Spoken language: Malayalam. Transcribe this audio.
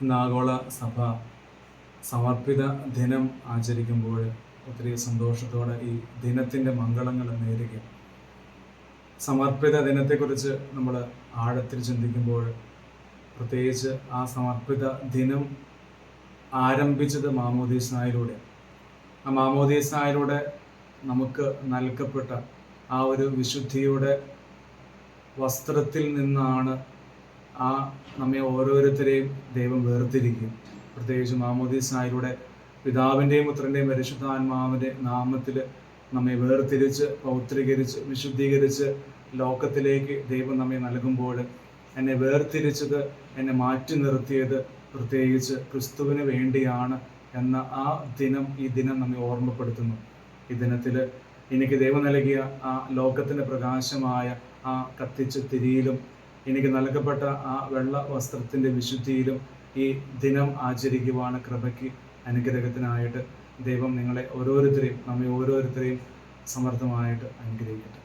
ഇന്ന് ആഗോള സഭ സമർപ്പിത ദിനം ആചരിക്കുമ്പോൾ ഒത്തിരി സന്തോഷത്തോടെ ഈ ദിനത്തിൻ്റെ മംഗളങ്ങൾ നേരുകയും സമർപ്പിത ദിനത്തെക്കുറിച്ച് നമ്മൾ ആഴത്തിൽ ചിന്തിക്കുമ്പോൾ പ്രത്യേകിച്ച് ആ സമർപ്പിത ദിനം ആരംഭിച്ചത് മാമോദീസായിലൂടെ. ആ മാമോദീസായിലൂടെ നമുക്ക് നൽകപ്പെട്ട ആ ഒരു വിശുദ്ധിയുടെ വസ്ത്രത്തിൽ നിന്നാണ് നമ്മെ ഓരോരുത്തരെയും ദൈവം വേർതിരിക്കും. പ്രത്യേകിച്ച് മാമോദീസായിലൂടെ പിതാവിൻ്റെയും പുത്രൻ്റെയും പരിശുദ്ധാത്മാവിൻ്റെ നാമത്തിൽ നമ്മെ വേർതിരിച്ച് പൗത്രീകരിച്ച് വിശുദ്ധീകരിച്ച് ലോകത്തിലേക്ക് ദൈവം നമ്മെ നൽകുമ്പോൾ എന്നെ വേർതിരിച്ചത്, എന്നെ മാറ്റി നിർത്തിയത് പ്രത്യേകിച്ച് ക്രിസ്തുവിന് വേണ്ടിയാണ് എന്ന ഈ ദിനം നമ്മെ ഓർമ്മപ്പെടുത്തുന്നു. ഈ ദിനത്തിൽ എനിക്ക് ദൈവം നൽകിയ ആ ലോകത്തിൻ്റെ പ്രകാശമായ ആ കത്തിച്ച തിരിയിലും എനിക്ക് നൽകപ്പെട്ട ആ വെള്ള വസ്ത്രത്തിൻ്റെ വിശുദ്ധിയിലും ഈ ദിനം ആചരിക്കുവാണ് കൃപയ്ക്ക് അനുഗ്രഹത്തിനായിട്ട് ദൈവം നമ്മെ ഓരോരുത്തരെയും സമർത്ഥമായിട്ട് അനുഗ്രഹിക്കട്ടെ.